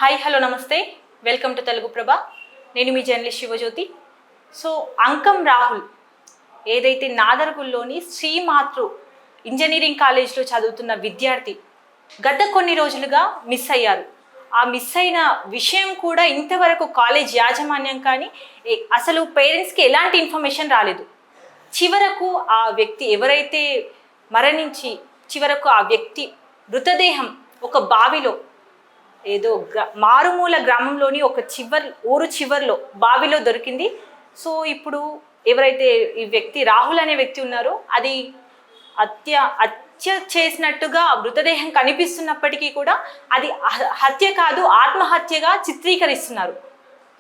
Hi hello నమస్తే, welcome to Telugu ప్రభ. నేను మీ journalist Shivajyothi. So అంకం రాహుల్ ఏదైతే నాదర్గుల్లోని శ్రీమాతృ ఇంజనీరింగ్ కాలేజ్లో చదువుతున్న విద్యార్థి గత కొన్ని రోజులుగా మిస్ అయ్యారు. ఆ మిస్ అయిన విషయం కూడా ఇంతవరకు కాలేజ్ యాజమాన్యం కానీ అసలు పేరెంట్స్కి ఎలాంటి ఇన్ఫర్మేషన్ రాలేదు. చివరకు ఆ వ్యక్తి ఎవరైతే మరణించి చివరకు ఆ వ్యక్తి మృతదేహం ఒక బావిలో ఏదో మారుమూల గ్రామంలోని ఒక ఊరు చివర్లో బావిలో దొరికింది. సో ఇప్పుడు ఎవరైతే ఈ వ్యక్తి రాహుల్ అనే వ్యక్తి ఉన్నారో అది హత్య చేసినట్టుగా మృతదేహం కనిపిస్తున్నప్పటికీ కూడా అది హత్య కాదు, ఆత్మహత్యగా చిత్రీకరిస్తున్నారు.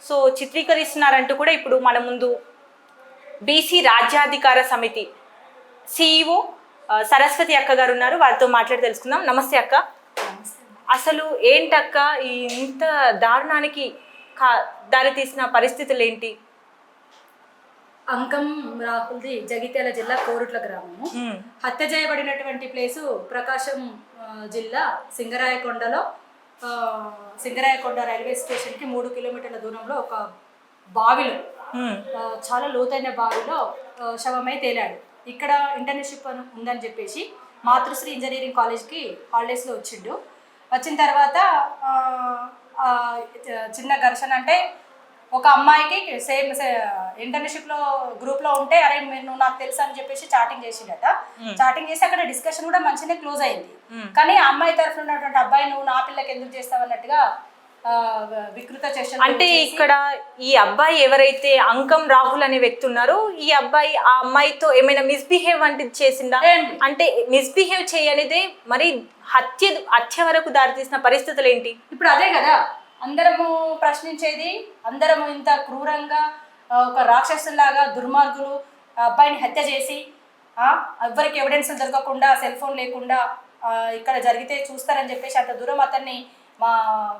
సో చిత్రీకరిస్తున్నారంటూ కూడా ఇప్పుడు మన ముందు బీసీ రాజ్యాధికార సమితి సిఇఓ సరస్వతి అక్క గారు ఉన్నారు. వారితో మాట్లాడి తెలుసుకుందాం. నమస్తే అక్క. అసలు ఏంటక్క ఇంత దారుణానికి దారి తీసిన పరిస్థితులు ఏంటి? అంకం రాహుల్ది జగిత్యాల జిల్లా కోరుట్ల గ్రామము. హత్య చేయబడినటువంటి ప్లేసు ప్రకాశం జిల్లా సింగరాయకొండ రైల్వే స్టేషన్కి 3 కిలోమీటర్ల దూరంలో ఒక బావిలో, చాలా లోతైన బావిలో శవమై తేలాడు. ఇక్కడ ఇంటర్న్షిప్ ఉందని చెప్పేసి మాతృశ్రీ ఇంజనీరింగ్ కాలేజ్కి హాలిడేస్లో వచ్చిండు. వచ్చిన తర్వాత చిన్న ఘర్షణ, అంటే ఒక అమ్మాయికి సేమ్ ఇంటర్న్షిప్లో గ్రూప్లో ఉంటే అరే నువ్వు నాకు తెలుసు అని చెప్పేసి చాటింగ్ చేసిండట. చాటింగ్ చేసి అక్కడ డిస్కషన్ కూడా మంచిగానే క్లోజ్ అయింది. కానీ ఆ అమ్మాయి తరఫున ఉన్నటువంటి అబ్బాయి నువ్వు నా పిల్లకి ఎందుకు చేస్తావు అన్నట్టుగా వికృత చేసిన. అంటే ఇక్కడ ఈ అబ్బాయి ఎవరైతే అంకం రాహుల్ అనే వ్యక్తి ఉన్నారో ఈ అబ్బాయి ఆ అమ్మాయితో ఏమైనా మిస్బిహేవ్ వంటిది చేసిందా? అంటే మిస్బిహేవ్ చేయనిదే మరి హత్య వరకు దారితీసిన పరిస్థితులు ఏంటి? ఇప్పుడు అదే కదా అందరము ప్రశ్నించేది. అందరము ఇంత క్రూరంగా ఒక రాక్షసులాగా దుర్మార్గులు అబ్బాయిని హత్య చేసి ఎవ్వరికి ఎవిడెన్స్ దొరకకుండా సెల్ ఫోన్ లేకుండా ఇక్కడ జరిగితే చూస్తారని చెప్పేసి అంత దూరం అతన్ని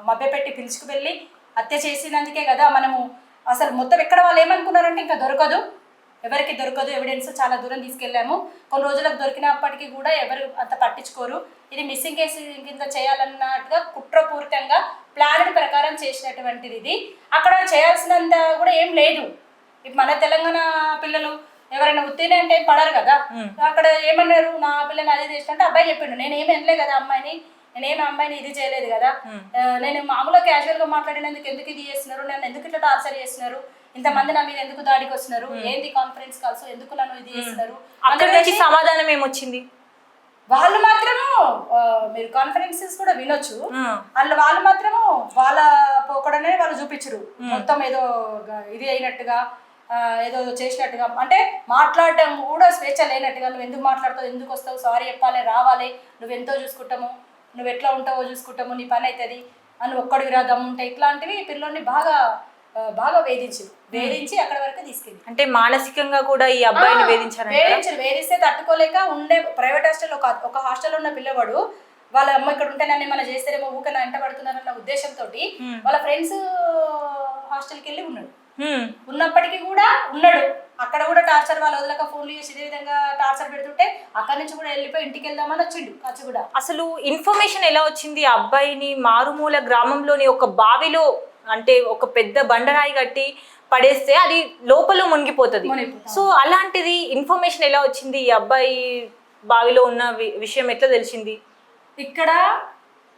మభ్యపెట్టి పిలుచుకు వెళ్ళి హత్య చేసినందుకే కదా మనము అసలు మొత్తం ఎక్కడ వాళ్ళు ఏమనుకున్నారంటే ఇంకా ఎవరికి దొరకదు ఎవిడెన్స్, చాలా దూరం తీసుకెళ్ళాము. కొన్ని రోజులకు దొరికినప్పటికీ కూడా ఎవరు అంత పట్టించుకోరు. ఇది మిస్సింగ్ కేసు కింద చేయాలన్నట్టుగా కుట్రపూరితంగా ప్లాన్ ప్రకారం చేసినటువంటిది. ఇది అక్కడ చేయాల్సినంత కూడా ఏం లేదు. మన తెలంగాణ పిల్లలు ఎవరైనా ఉత్తీర్ణ అంటే పడరు కదా. అక్కడ ఏమన్నారు, నా పిల్లని అదే చేసినట్టు అబ్బాయి చెప్పిండు, నేనేమి అనలే కదా అమ్మాయిని, నేనేమి అమ్మాయిని ఇది చేయలేదు కదా, నేను మామూలుగా క్యాజువల్గా మాట్లాడినందుకు ఎందుకు ఇది చేస్తున్నారు, నన్ను ఎందుకు ఇట్లా టార్చర్ చేస్తున్నారు, ఇంతమంది నా మీద ఎందుకు దాడికి వస్తున్నారు, ఏంది కాన్ఫరెన్స్ కాల్స్ ఎందుకు నన్ను ఇది చేస్తున్నారు. అక్కడ నుంచి సమాధానం ఏమొచ్చింది? వాళ్ళు మాత్రము మీరు కాన్ఫరెన్సెస్ కూడా వినొచ్చు, వాళ్ళు మాత్రము వాళ్ళ పోకడనే వాళ్ళు చూపించరు. మొత్తం ఏదో ఇది అయినట్టుగా ఏదో చేసినట్టుగా, అంటే మాట్లాడడం కూడా స్వేచ్ఛ లేనట్టుగా, నువ్వు ఎందుకు మాట్లాడతావు, ఎందుకు వస్తావు, సారీ చెప్పాలి, రావాలి, నువ్వెంతో చూసుకుంటాము, నువ్వు ఎట్లా ఉంటావో చూసుకుంటాము, నీ పని అవుతుంది అని ఒక్కడికి రా దమ్ముంటాయి. ఇట్లాంటివి పిల్లల్ని బాగా వేధించి అక్కడ వరకు తీసుకెళ్ళి, అంటే మానసికంగా కూడా ఈ అబ్బాయిని వేధిస్తే తట్టుకోలేక ఉండే ప్రైవేట్ హాస్టల్ ఒక హాస్టల్లో ఉన్న పిల్లవాడు వాళ్ళ అమ్మ ఇక్కడ ఉంటే నన్ను ఏమైనా చేస్తారేమో ఊక నా వెంట పడుతున్నారన్న ఉద్దేశంతో వాళ్ళ ఫ్రెండ్స్ హాస్టల్కి వెళ్ళి ఉన్నప్పటికీ కూడా ఉన్నాడు. అక్కడ కూడా టార్చర్ వాళ్ళు వదలక ఫోన్లు చేసి ఇదే విధంగా టార్చర్ పెడుతుంటే అక్కడి నుంచి కూడా వెళ్ళిపోయి ఇంటికి వెళ్దామని వచ్చిండు కూడా. అసలు ఇన్ఫర్మేషన్ ఎలా వచ్చింది? ఆ అబ్బాయిని మారుమూల గ్రామంలోని ఒక బావిలో, అంటే ఒక పెద్ద బండరాయి కట్టి పడేస్తే అది లోపల మునిగిపోతుంది. సో అలాంటిది ఇన్ఫర్మేషన్ ఎలా వచ్చింది? ఈ అబ్బాయి బావిలో ఉన్న విషయం ఎట్లా తెలిసింది? ఇక్కడ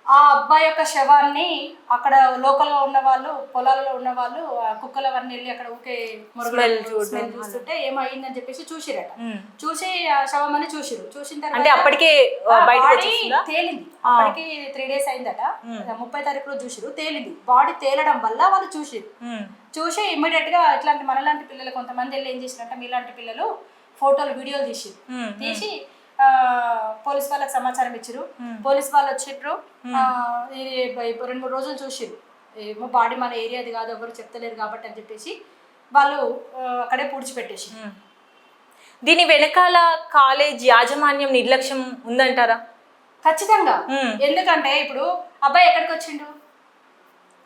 ఆ అబ్బాయి యొక్క శవాన్ని అక్కడ లోకల్గా ఉన్న వాళ్ళు, పొలాలలో ఉన్న వాళ్ళు కుక్కలవన్నీ వెళ్ళి అక్కడ ఊకే స్మెల్ చూస్తుంటే ఏమైందని చెప్పేసి చూసిరట. చూసి ఆ శవం అని చూసిన తర్వాత అప్పటికే తేలింది. అప్పటికి 3 days అయిందట. 30 తారీఖు రోజు చూసిరు, తేలింది. బాడీ తేలడం వల్ల వాళ్ళు చూసి ఇమ్మీడియట్ గా ఇట్లాంటి మనలాంటి పిల్లలు కొంతమంది వెళ్ళి ఏం చేసినట్ట, మీలాంటి పిల్లలు ఫోటోలు వీడియోలు తీసి పోలీస్ వాళ్ళకి సమాచారం ఇచ్చారు. పోలీస్ వాళ్ళు వచ్చిర్రు, 2-3 రోజులు చూసిరు, ఏమో బాడీ మన ఏరియాది కాదు ఎవరు చెప్తలేరు కాబట్టి అని చెప్పేసి వాళ్ళు అక్కడే పూడ్చిపెట్టేసి. దీని వెనకాల కాలేజ్ యాజమాన్యం నిర్లక్ష్యం ఉందంటారా? ఖచ్చితంగా. ఎందుకంటే ఇప్పుడు అబ్బాయి ఎక్కడికి వచ్చిండు,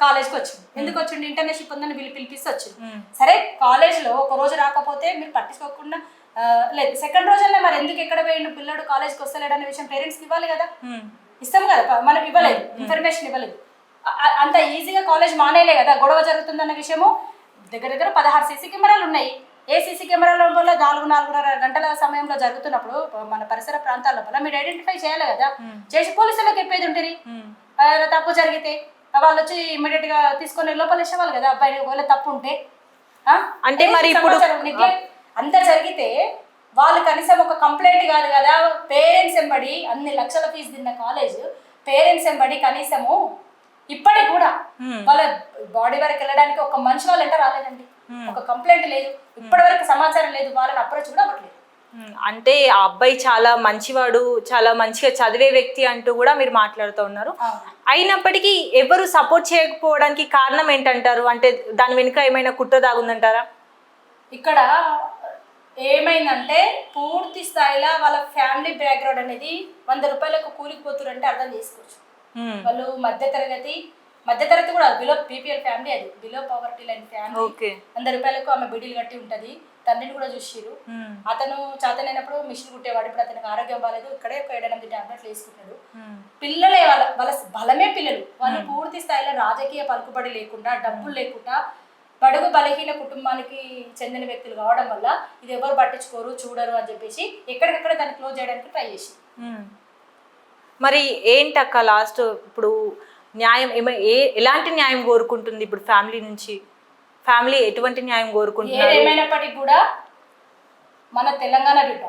కాలేజ్కి వచ్చిండు. ఎందుకు వచ్చిండు, ఇంటర్న్షిప్ ఉందని పిలిపిస్తే వచ్చిండు. సరే కాలేజ్లో ఒక రోజు రాకపోతే మీరు పట్టించుకోకుండా లేదు, సెకండ్ రోజుల్లో మరి ఎందుకు ఎక్కడ పోయిండు పిల్లడు కాలేజ్కి వస్తలేడు అనే విషయం పేరెంట్స్కి ఇవ్వాలి కదా. ఇస్తాం కదా, మనం ఇవ్వలేదు, ఇన్ఫర్మేషన్ ఇవ్వలేదు. అంత ఈజీగా కాలేజ్ మానేయలే కదా. గొడవ జరుగుతుందన్న విషయము దగ్గర దగ్గర 16 సీసీ కెమెరాలు ఉన్నాయి. ఏ సీసీ కెమెరాల వల్ల 4-4.5 గంటల సమయంలో జరుగుతున్నప్పుడు మన పరిసర ప్రాంతాల వల్ల మీరు ఐడెంటిఫై చేయాలి కదా. చేసి పోలీసులకు చెప్పేది ఉంటుంది. తప్పు జరిగితే వాళ్ళు వచ్చి ఇమ్మీడియట్ గా తీసుకొని లోపల వేసేవాళ్ళు కదా అబ్బాయిని, ఒకవేళ తప్పు ఉంటే. అంటే మరి ఇప్పుడు అంత జరిగితే వాళ్ళు కనీసం ఒక కంప్లైంట్ కాదు కదా, పేరెంట్స్ ఎంబడి అన్ని లక్షల ఫీజు తిన్న కాలేజ్ పేరెంట్స్ ఎంబడి కనీసము ఇప్పటికి కూడా వాళ్ళ బాడీ వరకు వెళ్ళడానికి ఒక మనిషి వాళ్ళు ఎంటర్ రాలేదండి. ఒక కంప్లైంట్ లేదు, ఇప్పటి వరకు సమాచారం లేదు, వాళ్ళని అప్రోచ్ కూడా అవ్వట్లేదు. అంటే ఆ అబ్బాయి చాలా మంచివాడు, చాలా మంచిగా చదివే వ్యక్తి అంటూ కూడా మీరు మాట్లాడుతూ ఉన్నారు. అయినప్పటికీ ఎవరు సపోర్ట్ చేయకపోవడానికి కారణం ఏంటంటారు? అంటే దాని వెనుక ఏమైనా కుట్ర దాగుందంటారా? ఇక్కడ ఏమైందంటే పూర్తి స్థాయిలో వాళ్ళ ఫ్యామిలీ బ్యాక్గ్రౌండ్ అనేది 100 రూపాయలకు కూలిపోతురంటే అర్థం చేసుకోవచ్చు. వాళ్ళు మధ్యతరగతి కూడా బిలో బీపీఎల్ ఫ్యామిలీ, అది బిలో పవర్టీ లైన్ ఫ్యామిలీ. 100 రూపాయలకు ఆమె బిడీలు కట్టి ఉంటది. తండ్రిని కూడా చూసిరు. అతను చేతనైనప్పుడు మిషన్ కుట్టేవాడు. ఇప్పుడు అతనికి ఆరోగ్యం బాగాలేదు, ఇక్కడే ఒక 7-8 టాబ్లెట్లు వేసుకుంటాడు. పిల్లలే వాళ్ళ బలమే పిల్లలు. వాళ్ళు పూర్తి స్థాయిలో రాజకీయ పలుకుబడి లేకుండా, డబ్బులు లేకుండా బడుగు బలహీన కుటుంబానికి చెందిన వ్యక్తులు కావడం వల్ల ఇది ఎవరు పట్టించుకోరు, చూడరు అని చెప్పేసి ఎక్కడికక్కడ దాన్ని క్లోజ్ చేయడానికి ట్రై చేసి. మరి ఏంటక్క లాస్ట్ ఇప్పుడు న్యాయం ఎలాంటి న్యాయం కోరుకుంటుంది ఇప్పుడు ఫ్యామిలీ నుంచి? ఫ్యామిలీ ఎటువంటి న్యాయం కోరుకుంటుంది? ఏమైనప్పటికీ కూడా మన తెలంగాణ బిడ్డ,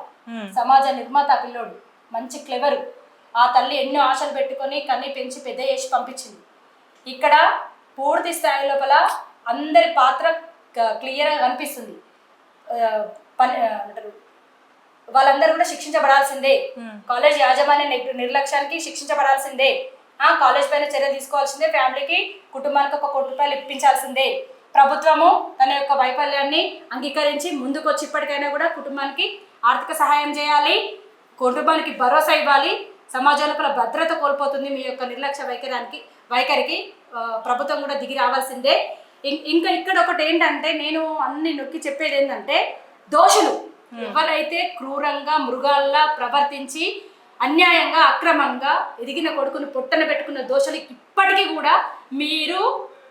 సమాజ నిర్మాత పిల్లోడు, మంచి క్లెవరు. ఆ తల్లి ఎన్నో ఆశలు పెట్టుకొని కన్నీ పెంచి పెద్ద చేసి పంపించింది. ఇక్కడ పూర్తి స్థాయి లోపల అందరి పాత్ర క్లియర్గా కనిపిస్తుంది. వాళ్ళందరూ కూడా శిక్షించబడాల్సిందే. కాలేజ్ యాజమాన్య నిర్లక్ష్యానికి శిక్షించబడాల్సిందే. కాలేజ్ పైన చర్య తీసుకోవాల్సిందే. ఫ్యామిలీకి, కుటుంబానికి 1 కోటి రూపాయలు ఇప్పించాల్సిందే. ప్రభుత్వము తన యొక్క వైఫల్యాన్ని అంగీకరించి ముందుకు వచ్చి ఇప్పటికైనా కూడా కుటుంబానికి ఆర్థిక సహాయం చేయాలి, కుటుంబానికి భరోసా ఇవ్వాలి. సమాజంలో భద్రత కోల్పోతుంది మీ యొక్క నిర్లక్ష్య వైఖరికి ప్రభుత్వం కూడా దిగి రావాల్సిందే. ఇంకా ఇక్కడ ఒకటి ఏంటంటే నేను అన్ని నొక్కి చెప్పేది ఏంటంటే, దోషులు ఎవరైతే క్రూరంగా మృగాల్లా ప్రవర్తించి అన్యాయంగా అక్రమంగా ఎదిగిన కొడుకును పొట్టన పెట్టుకున్న దోషులకి ఇప్పటికీ కూడా మీరు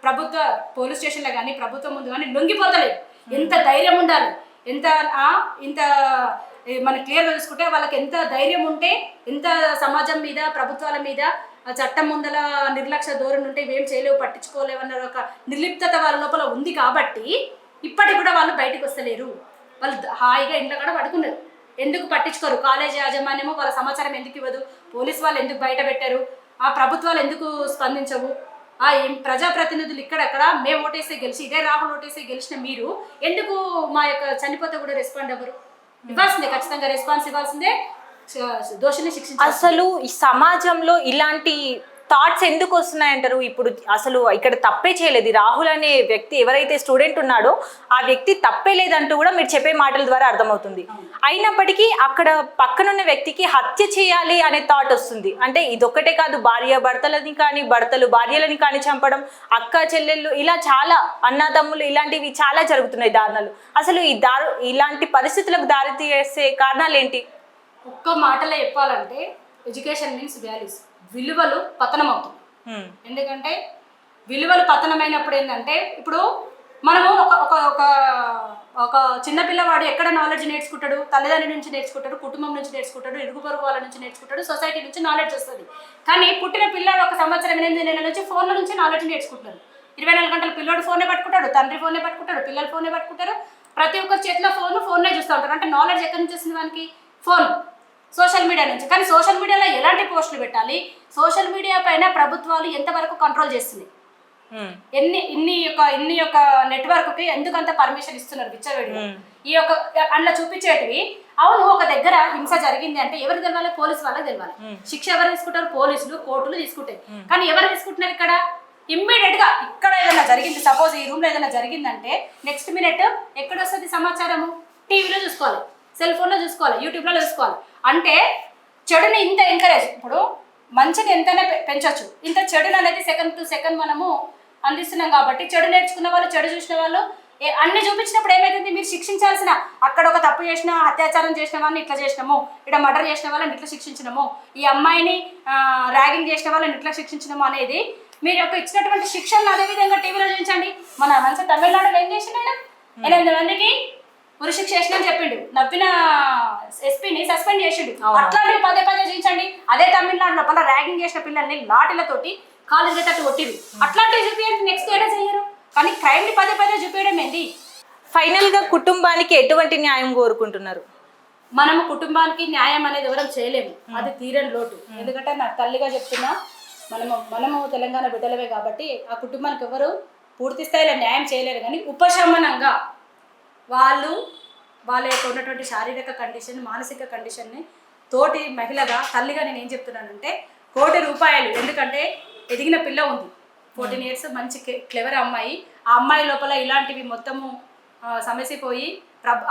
ప్రభుత్వ పోలీస్ స్టేషన్లో కానీ ప్రభుత్వం ముందు కానీ లొంగిపోతలేదు. ఎంత ధైర్యం ఉండాలి, ఇంత మనం క్లియర్గా చూసుకుంటే వాళ్ళకి ఎంత ధైర్యం ఉంటే, ఎంత సమాజం మీద ప్రభుత్వాల మీద చట్టం ముందల నిర్లక్ష్య ధోరణి ఉంటే ఇవేం చేయలేవు, పట్టించుకోలేవన్న ఒక నిర్లిప్తత వాళ్ళ లోపల ఉంది. కాబట్టి ఇప్పటికి కూడా వాళ్ళు బయటకు వస్తలేరు. వాళ్ళు హాయిగా ఇంట్లో కూడా పడుకున్నారు. ఎందుకు పట్టించుకోరు? కాలేజీ యాజమాన్యము వాళ్ళ సమాచారం ఎందుకు ఇవ్వదు? పోలీసు వాళ్ళు ఎందుకు బయట పెట్టారు? ప్రభుత్వాలు ఎందుకు స్పందించవు? ప్రజాప్రతినిధులు ఇక్కడక్కడ మేము ఓటేస్తే గెలిచి, ఇదే రాహుల్ ఓటేస్తే గెలిచిన మీరు ఎందుకు మా యొక్క చనిపోతే కూడా రెస్పాండ్ అవ్వరు? ఇవ్వాల్సిందే, ఖచ్చితంగా రెస్పాన్స్ ఇవ్వాల్సిందే. దోషుల్ని శిక్షించాలి. అసలు ఈ సమాజంలో ఇలాంటి థాట్స్ ఎందుకు వస్తున్నాయంటారు? ఇప్పుడు అసలు ఇక్కడ తప్పే చేయలేదు. రాహుల్ అనే వ్యక్తి ఎవరైతే స్టూడెంట్ ఉన్నాడో ఆ వ్యక్తి తప్పే లేదంటూ కూడా మీరు చెప్పే మాటల ద్వారా అర్థమవుతుంది. అయినప్పటికీ అక్కడ పక్కనున్న వ్యక్తికి హత్య చేయాలి అనే థాట్ వస్తుంది. అంటే ఇదొక్కటే కాదు, భార్య భర్తలని కానీ, భర్తలు భార్యలని కానీ చంపడం, అక్క చెల్లెళ్ళు, ఇలా చాలా అన్నదమ్ములు, ఇలాంటివి చాలా జరుగుతున్నాయి దారుణాలు. అసలు ఇలాంటి పరిస్థితులకు దారి తీసే కారణాలు ఏంటి? ఒక్క మాటలో చెప్పాలంటే ఎడ్యుకేషన్ మీన్స్ వాల్యూస్. విలువలు పతనం అవుతుంది. ఎందుకంటే విలువలు పతనమైనప్పుడు ఏంటంటే, ఇప్పుడు మనము ఒక చిన్న పిల్లవాడు ఎక్కడ నాలెడ్జ్ నేర్చుకుంటాడు? తల్లిదండ్రుల నుంచి నేర్చుకుంటాడు, కుటుంబం నుంచి నేర్చుకుంటాడు, ఇరుగు పొరుగు వాళ్ళ నుంచి నేర్చుకుంటాడు, సొసైటీ నుంచి నాలెడ్జ్ వస్తుంది. కానీ పుట్టిన పిల్లాడు 1 సంవత్సరం 8 నెలల నుంచి ఫోన్ల నుంచి నాలెడ్జ్ నేర్చుకుంటాడు. 24 గంటలు పిల్లోడు ఫోనే పట్టుకుంటాడు, తండ్రి ఫోనే పట్టుకుంటాడు, పిల్లలు ఫోనే పట్టుకుంటారు. ప్రతి ఒక్కరి చేతిలో ఫోన్నే చూస్తూ ఉంటారు. అంటే నాలెడ్జ్ ఎక్కడి నుంచి వస్తుంది వానికి? ఫోన్, సోషల్ మీడియా నుంచి. కానీ సోషల్ మీడియాలో ఎలాంటి పోస్టులు పెట్టాలి, సోషల్ మీడియా పైన ప్రభుత్వాలు ఎంతవరకు కంట్రోల్ చేస్తుంది, ఇన్ని యొక్క నెట్వర్క్కి ఎందుకంత పర్మిషన్ ఇస్తున్నారు విచ్చవేడి? ఈ యొక్క అందులో చూపించేటివి. అవును, ఒక దగ్గర హింస జరిగింది అంటే ఎవరు తెలవాలి? పోలీసు వాళ్ళకి తెలవాలి. శిక్ష ఎవరు తీసుకుంటారు? పోలీసులు, కోర్టులు తీసుకుంటాయి. కానీ ఎవరు తీసుకుంటున్నారు? ఇక్కడ ఇమ్మీడియట్ గా ఇక్కడ ఏదైనా జరిగింది, సపోజ్ ఈ రూమ్ లో ఏదైనా జరిగిందంటే నెక్స్ట్ మినిట్ ఎక్కడ వస్తుంది సమాచారము? టీవీలో చూసుకోవాలి, సెల్ ఫోన్లో చూసుకోవాలి, యూట్యూబ్లో చూసుకోవాలి. అంటే చెడుని ఇంత ఎంకరేజ్, ఇప్పుడు మంచిని ఎంతైనా పెంచవచ్చు, ఇంత చెడుని అనేది సెకండ్ టు సెకండ్ మనము అందిస్తున్నాం. కాబట్టి చెడు నేర్చుకున్న వాళ్ళు, చెడు చూసిన వాళ్ళు అన్ని చూపించినప్పుడు ఏమైతుంది? మీరు శిక్షించాల్సిన, అక్కడ ఒక తప్పు చేసినా, అత్యాచారం చేసిన వాళ్ళని ఇట్లా చేసినాము, ఇక్కడ మర్డర్ చేసిన వాళ్ళని ఇట్లా శిక్షించినాము, ఈ అమ్మాయిని ర్యాగింగ్ చేసిన వాళ్ళని ఇట్లా శిక్షించినాము అనేది మీరు యొక్క ఇచ్చినటువంటి శిక్షణ అదే విధంగా టీవీలో చూపించండి. మన మంచి తమిళనాడులో ఏం చేసిండు ఆయన 8 మందికి ఉరిశిక్ష చేసిందని చెప్పిండు, నవ్విన ఎస్పీని సస్పెండ్ చేసిండు. అట్లాంటివి పదే చూపించండి. అదే తమిళనాడు లోపల ర్యాగింగ్ చేసిన పిల్లల్ని లాఠీలతోటి కాలేజీ తట్టు కొట్టిరు. అట్లాంటివి చూపించండి, నెక్స్ట్ ఏడా చెయ్యరు. కానీ క్రైమ్ ని పదే చూపించడం ఏంటి? ఫైనల్ గా కుటుంబానికి ఎటువంటి న్యాయం కోరుకుంటున్నారు? మనము కుటుంబానికి న్యాయం అనేది ఎవరం చేయలేము, అది తీరని లోటు. ఎందుకంటే నాకు తల్లిగా చెప్తున్నా, మనము తెలంగాణ బిడ్డలమే కాబట్టి ఆ కుటుంబానికి ఎవరు పూర్తి స్థాయిలో న్యాయం చేయలేరు. కానీ ఉపశమనంగా వాళ్ళ యొక్క ఉన్నటువంటి శారీరక కండిషన్, మానసిక కండిషన్ని తోటి మహిళగా తల్లిగా నేను ఏం చెప్తున్నానంటే, ₹1 కోటి, ఎందుకంటే ఎదిగిన పిల్ల ఉంది, 14 years, మంచి క్లెవర్ అమ్మాయి. ఆ అమ్మాయి లోపల ఇలాంటివి మొత్తము సమసిపోయి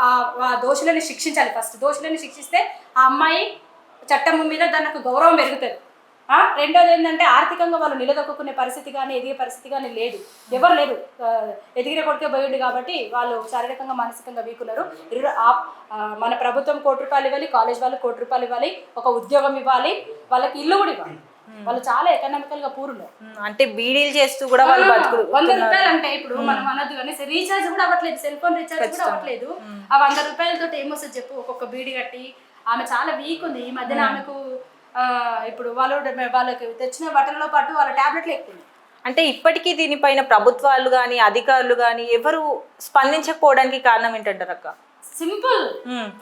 ఆ దోషులని శిక్షించాలి. ఫస్ట్ దోషులని శిక్షిస్తే ఆ అమ్మాయి చట్టం మీద దానికి గౌరవం పెరుగుతుంది. రెండోది ఏంటంటే, ఆర్థికంగా వాళ్ళు నిలదొక్కునే పరిస్థితి కానీ ఎదిగే పరిస్థితి కానీ లేదు, ఎవరు లేరు. ఎదిగిన కొడుకే పోయింది కాబట్టి వాళ్ళు శారీరకంగా మానసికంగా వీకున్నారు. మన ప్రభుత్వం ₹1 కోటి ఇవ్వాలి, కాలేజ్ వాళ్ళు ₹1 కోటి ఇవ్వాలి, ఒక ఉద్యోగం ఇవ్వాలి, వాళ్ళకి ఇల్లు కూడా ఇవ్వాలి. వాళ్ళు చాలా ఎకనామికల్ గా పూర్లు. అంటే బీడీలు చేస్తూ కూడా వాళ్ళు బతుకులు. ₹100 అంటే ఇప్పుడు మనం అనొద్దు కానీ రీఛార్జ్ కూడా అవ్వట్లేదు, సెల్ ఫోన్ రీఛార్జ్ కూడా అవ్వట్లేదు. ఆ ₹100 ఒక్కొక్క చెప్పు, ఒక్కొక్క బీడీ కట్టి ఆమె చాలా వీక్ ఉంది. ఈ మధ్యన ఆమెకు ఇప్పుడు వాళ్ళకి తెచ్చిన బట్టలతో పాటు వాళ్ళ టాబ్లెట్లు ఎక్కువ. అంటే ఇప్పటికీ దీనిపైన ప్రభుత్వాలు కానీ అధికారులు కానీ ఎవరు స్పందించకపోవడానికి కారణం ఏంటంటారు అక్క? సింపుల్,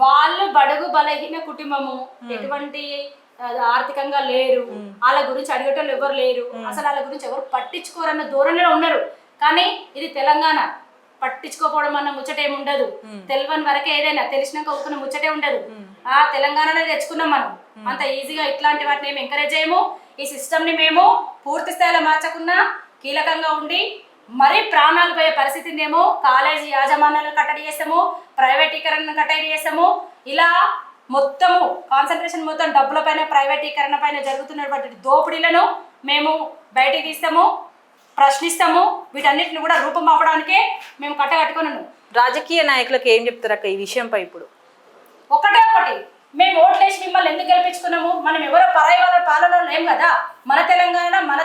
వాళ్ళు బడుగు బలహీన కుటుంబము, ఎటువంటి ఆర్థికంగా లేరు, వాళ్ళ గురించి అడిగేటోళ్ళు ఎవరు లేరు, అసలు వాళ్ళ గురించి ఎవరు పట్టించుకోరన్న ధోరణిలో ఉన్నారు. కానీ ఇది తెలంగాణ, పట్టించుకోపోవడం అన్న ముచ్చటేమి ఉండదు. తెలియని వరకే ఏదైనా, తెలిసినాక ఊరుకున్న ముచ్చటే ఉండదు. తెలంగాణనే తెచ్చుకున్నాం మనం, అంత ఈజీగా ఇట్లాంటి వాటిని ఏమి ఎంకరేజ్ చేయము. ఈ సిస్టమ్ ని మేము పూర్తి స్థాయిలో మార్చకుండా కీలకంగా ఉండి మరీ ప్రాణాలు పోయే పరిస్థితిని ఏమో కాలేజీ యాజమాన్యాలను కట్టడి చేస్తాము, ప్రైవేటీకరణను కట్టడి చేస్తాము. ఇలా మొత్తము కాన్సన్ట్రేషన్ మొత్తం డబ్బుల పైన, ప్రైవేటీకరణ పైన జరుగుతున్నటువంటి దోపిడీలను మేము బయటికి తీస్తాము, ప్రశ్నిస్తాము. వీటన్నిటిని కూడా రూపం మాపడానికే మేము కట్టుకొని. రాజకీయ నాయకులకు ఏం చెప్తారు అక్క ఈ విషయంపై? ఇప్పుడు ఒకటి, మేము ఓట్లేసి మిమ్మల్ని ఎందుకు గెలిపించుకున్నాము? మనం ఎవరో పరాయి వాళ్ళ పాలనలో లేం కదా. మన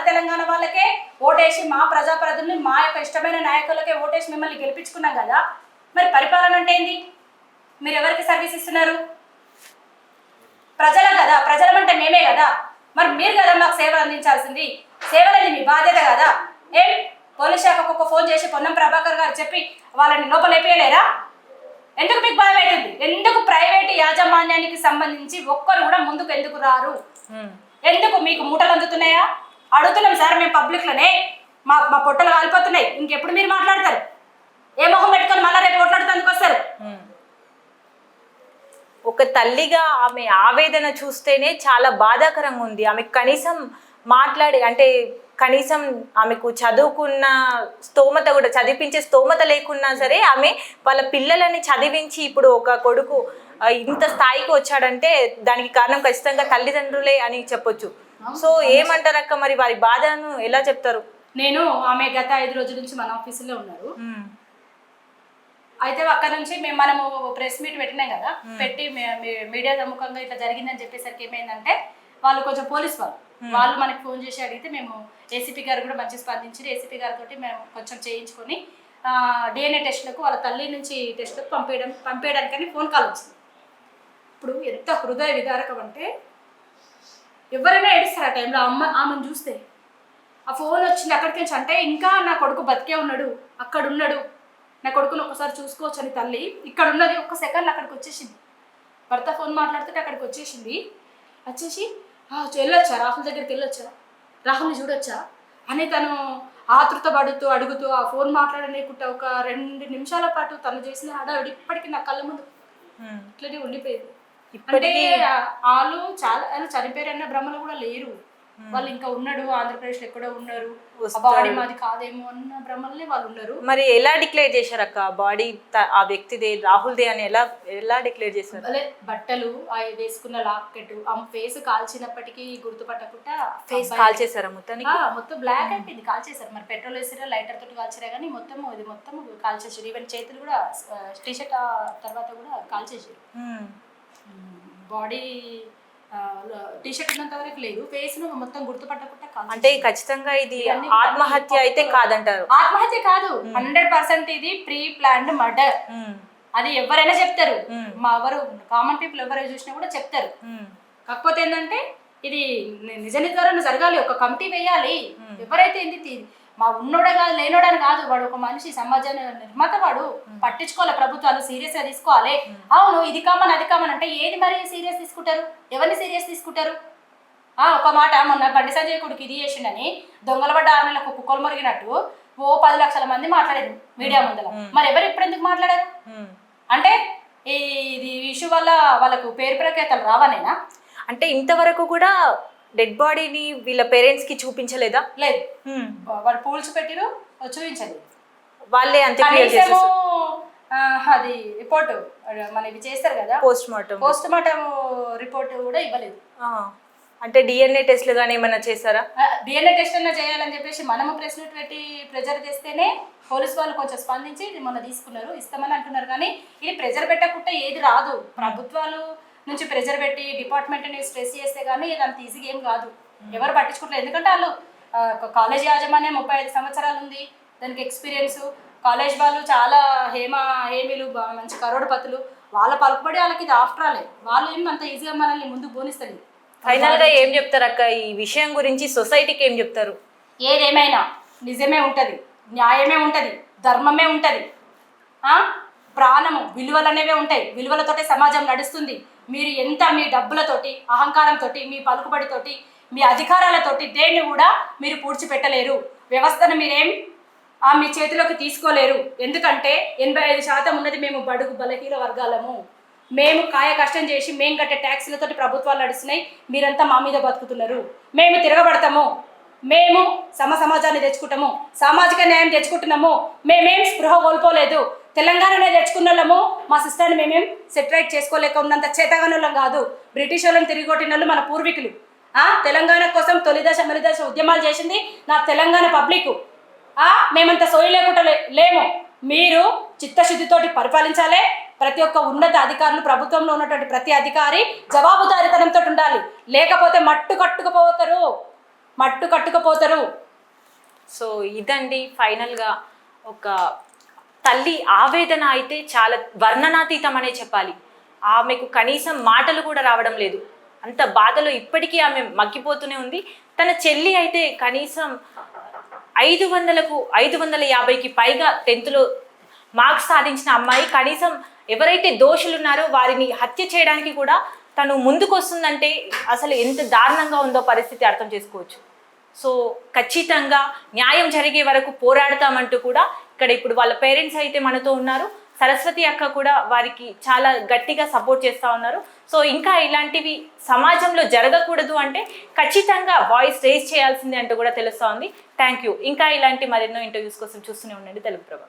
తెలంగాణ వాళ్ళకే ఓటేసి, మా ప్రజాప్రతినిధుల్ని, మా యొక్క ఇష్టమైన నాయకులకే ఓటేసి మిమ్మల్ని గెలిపించుకున్నాం కదా. మరి పరిపాలన అంటే ఏంది? మీరు ఎవరికి సర్వీస్ ఇస్తున్నారు? ప్రజల కదా, ప్రజలమంటే మేమే కదా. మరి మీరు కదా మాకు సేవలు అందించాల్సింది. సేవలని మీ బాధ్యత కదా. ఏం పోలీస్ శాఖకు ఒక ఫోన్ చేసి పొన్నం ప్రభాకర్ గారు చెప్పి వాళ్ళని లోపలేపేయలేరా? ఎందుకు మీకు భయం అవుతుంది? ఎందుకు ప్రైవేట్ యాజమాన్యానికి సంబంధించి ఒక్కరు కూడా ముందుకు ఎందుకు రారు? ఎందుకు మీకు మూటలు అందుతున్నాయా? అడుగుతున్నాం సార్ మేము పబ్లిక్ లోనే, మా పొట్టలు కాలిపోతున్నాయి. ఇంకెప్పుడు మీరు మాట్లాడతారు? ఏ మొహం పెట్టుకొని మళ్ళీ రేపు మాట్లాడుతందుకు వస్తారు? ఒక తల్లిగా ఆమె ఆవేదన చూస్తేనే చాలా బాధాకరంగా ఉంది. ఆమె కనీసం కనీసం ఆమెకు చదువుకున్న స్తోమత కూడా, చదివించే స్తోమత లేకున్నా సరే ఆమె వాళ్ళ పిల్లలని చదివించి ఇప్పుడు ఒక కొడుకు ఇంత స్థాయికి వచ్చాడంటే దానికి కారణం ఖచ్చితంగా తల్లిదండ్రులే అని చెప్పొచ్చు. సో ఏమంటారు అక్క, మరి వారి బాధను ఎలా చెప్తారు? నేను ఆమె గత 5 రోజుల నుంచి మన ఆఫీసులో ఉన్నారు. అయితే అక్కడ నుంచి మనము ప్రెస్ మీట్ పెట్టినాం కదా, పెట్టి మీడియా సముఖంగా ఇట్లా జరిగిందని చెప్పేసరికి ఏమైందంటే, వాళ్ళు కొంచెం పోలీస్ వాళ్ళు మనకి ఫోన్ చేసి అడిగితే మేము ఏసీపీ గారు కూడా మంచి స్పందించి ఏసీపీ గారితో మేము కొంచెం చేయించుకొని DNA టెస్ట్లకు వాళ్ళ తల్లి నుంచి టెస్ట్లకు పంపేయడానికని ఫోన్ కాల్ వచ్చింది. ఇప్పుడు ఎంత హృదయ విదారకం అంటే, ఎవరైనా ఏడుస్తారు ఆ టైంలో. ఆమెను చూస్తే ఆ ఫోన్ వచ్చింది అక్కడికి నుంచి, అంటే ఇంకా నా కొడుకు బతికే ఉన్నాడు, అక్కడ ఉన్నాడు, నా కొడుకుని ఒకసారి చూసుకోవచ్చు అని తల్లి ఇక్కడ ఉన్నది. ఒక్క సెకండ్ అక్కడికి వచ్చేసింది. భర్త ఫోన్ మాట్లాడుతుంటే అక్కడికి వచ్చేసి వెళ్ళొచ్చా, రాహుల్ దగ్గరికి వెళ్ళొచ్చా, రాహుల్ని చూడొచ్చా అని తను ఆతృత పడుతూ అడుగుతూ ఆ ఫోన్ మాట్లాడలేకుండా ఒక 2 నిమిషాల పాటు తను చేసిన హడావిడి ఇప్పటికీ నా కళ్ళ ముందు ఇట్లనే ఉండిపోయేది. అంటే వాళ్ళు చాలా చనిపోయారన్న భ్రమలు కూడా లేరు. వాళ్ళు ఇంకా ఉన్నాడు, ఆంధ్రప్రదేశ్ లో ఎక్కడో ఉన్నారు, బాడీ మాది కాదేమో అన్న భ్రమలనే వాళ్ళు ఉన్నారు. మరి ఎలా డిక్లేర్ చేశారు అక్క బాడీ ఆ వ్యక్తిదే, రాహుల్దే అని ఎలా డిక్లేర్ చేశారు? అదే బట్టలు వేసుకున్న లాకెట్, ఆ ఫేస్ కాల్చినప్పటికీ గుర్తుపట్టకుండా ఫేస్ కాల్ చేశారా మొత్తానికి? మొత్తం బ్లాక్ అయిపోయింది, కాల్ చేశారు. మరి పెట్రోల్ వేసారా, లైటర్ తోటి కాల్చారా, కానీ ఇది మొత్తం కాల్ చేశారు. ఈవెన్ చేతులు కూడా టీషర్ట్ తర్వాత కూడా కాల్ చేశారు. బాడీ టీ షర్ట్ ఉన్నంత వరకు లేదు, ఫేస్ ను మొత్తం గుర్తుపట్టకుండా కాల్ అంటే ఖచ్చితంగా ఇది ఆత్మహత్య అయితే కాదంటారు. ఆత్మహత్య కాదు, 100% ఇది ప్రీ ప్లాన్డ్ మర్డర్. అది ఎవరైనా చెప్తారు, మా ఎవరు కామన్ పీపుల్ ఎవరైనా చూసినా కూడా చెప్తారు. కాకపోతే ఏంటంటే ఇది నిజ నిర్ధారణ జరగాలి, ఒక కమిటీ వేయాలి. ఎవరైతే ఏంటి మా ఉన్నోడే కాదు లేనోడని కాదు, వాడు ఒక మనిషి, సమాజాన్ని నిర్మాత, వాడు పట్టించుకోవాలి, ప్రభుత్వాలు సీరియస్ గా తీసుకోవాలి. అవును ఇది కామన్ అది కామన్ అంటే ఏది మరి సీరియస్ తీసుకుంటారు, ఎవరిని సీరియస్ తీసుకుంటారు? ఒక మాట, మొన్న బండి సంజయ్ కొడుకు ఇది చేసిండని దొంగల పడ్డ 6 నెలలకు కుక్కలు మురిగినట్టు 10 లక్షల మంది మాట్లాడారు మీడియా ముందర. మరి ఎవరు ఇప్పుడు ఎందుకు మాట్లాడారు అంటే ఇది ఇష్యూ వల్ల వాళ్ళకు పేరు ప్రఖ్యాతలు రావనేనా? అంటే ఇంతవరకు కూడా డెడ్ బాడీని వీళ్ళ పేరెంట్స్ కి చూపించలేదా? లేదు, వాళ్ళు పూల్చి పెట్టిరు, చూపించలేదు. వాళ్ళే అంత్యక్రియలు చేసేసారు. అది రిపోర్ట్ మన ఇవి చేస్తారు కదా, పోస్ట్ మార్టం రిపోర్ట్ కూడా ఇవ్వలేదు. అంటే డిఎన్ఏ టెస్ట్లు కానీ ఏమైనా చేశారా? డిఎన్ఏ టెస్ట్ అన్నా చేయాలని చెప్పేసి మనము ప్రెస్ మీట్ పెట్టి ప్రెజర్ చేస్తేనే పోలీసు వాళ్ళు కొంచెం స్పందించి ఇది మొన్న తీసుకున్నారు, ఇస్తామని అంటున్నారు. కానీ ఇది ప్రెజర్ పెట్టకుండా ఏది రాదు. ప్రభుత్వాలు నుంచి ప్రెజర్ పెట్టి డిపార్ట్మెంట్ని స్ట్రెస్ చేస్తే కానీ ఇది అంత ఈజీగా ఏం కాదు. ఎవరు పట్టించుకుంటారు, ఎందుకంటే వాళ్ళు కాలేజ్ యాజమాన్యం 35 సంవత్సరాలు ఉంది, దానికి ఎక్స్పీరియన్స్. కాలేజ్ వాళ్ళు చాలా హేమీలు, మంచి కరోడుపతులు, వాళ్ళ పలుకుబడి వాళ్ళకి ఇది ఆఫ్టర్ ఆల్. వాళ్ళు ఏమి అంత ఈజీగా మనల్ని ముందుకు పోనిస్తుంది. ఫైనల్ గా ఏం చెప్తారు అక్క ఈ విషయం గురించి? సొసైటీకి ఏం చెప్తారు? ఏదేమైనా నిజమే ఉంటుంది, న్యాయమే ఉంటుంది, ధర్మమే ఉంటుంది, ప్రాణము విలువలు అనేవే ఉంటాయి. విలువలతోటే సమాజం నడుస్తుంది. మీరు ఎంత మీ డబ్బులతోటి, అహంకారంతో, మీ పలుకుబడితోటి, మీ అధికారాలతోటి దేన్ని కూడా మీరు పూడ్చిపెట్టలేరు. వ్యవస్థను మీరేం మీ చేతిలోకి తీసుకోలేరు. ఎందుకంటే 85% ఉన్నది మేము బడుగు బలహీన వర్గాలము. మేము కాయ కష్టం చేసి మేము కట్టే ట్యాక్సీలతోటి ప్రభుత్వాలు నడుస్తున్నాయి, మీరంతా మా మీద బతుకుతున్నారు. మేము తిరగబడతాము, మేము సమాజాన్ని తెచ్చుకుంటాము, సామాజిక న్యాయం తెచ్చుకుంటున్నాము. మేమేం స్పృహ కోల్పోలేదు. తెలంగాణనే తెచ్చుకున్న వాళ్ళము, మా సిస్టర్ని మేమేం సెటరైట్ చేసుకోలేక ఉన్నంత చేతగానోళ్ళం కాదు. బ్రిటిష్ వాళ్ళని తిరిగి కొట్టిన వాళ్ళు మన పూర్వీకులు. తెలంగాణ కోసం తొలిదశ మలిదశ ఉద్యమాలు చేసింది నా తెలంగాణ పబ్లిక్. మేమంత సోయి లేకుండా లేము. మీరు చిత్తశుద్ధితోటి పరిపాలించాలి. ప్రతి ఒక్క ఉన్నత అధికారులు, ప్రభుత్వంలో ఉన్నటువంటి ప్రతి అధికారి జవాబుదారీతనంతో ఉండాలి. లేకపోతే మట్టు కట్టుకుపోతారు. సో ఇదండి ఫైనల్గా ఒక తల్లి ఆవేదన అయితే చాలా వర్ణనాతీతం అనే చెప్పాలి. ఆమెకు కనీసం మాటలు కూడా రావడం లేదు, అంత బాధలో ఇప్పటికీ ఆమె మగ్గిపోతూనే ఉంది. తన చెల్లి అయితే కనీసం 550కి పైగా 10th మార్క్స్ సాధించిన అమ్మాయి కనీసం ఎవరైతే దోషులు ఉన్నారో వారిని హత్య చేయడానికి కూడా తను ముందుకు వస్తుందంటే అసలు ఎంత దారుణంగా ఉందో పరిస్థితి అర్థం చేసుకోవచ్చు. సో ఖచ్చితంగా న్యాయం జరిగే వరకు పోరాడతామంటూ కూడా ఇక్కడ ఇప్పుడు వాళ్ళ పేరెంట్స్ అయితే మనతో ఉన్నారు. సరస్వతి అక్క కూడా వారికి చాలా గట్టిగా సపోర్ట్ చేస్తూ ఉన్నారు. సో ఇంకా ఇలాంటివి సమాజంలో జరగకూడదు అంటే ఖచ్చితంగా వాయిస్ రేజ్ చేయాల్సిందే అంటూ కూడా తెలుస్తూ ఉంది. Thank you. ఇంకా ఇలాంటి మరెన్నో ఇంటర్వ్యూస్ కోసం చూస్తూనే ఉండండి తెలుగు ప్రభ.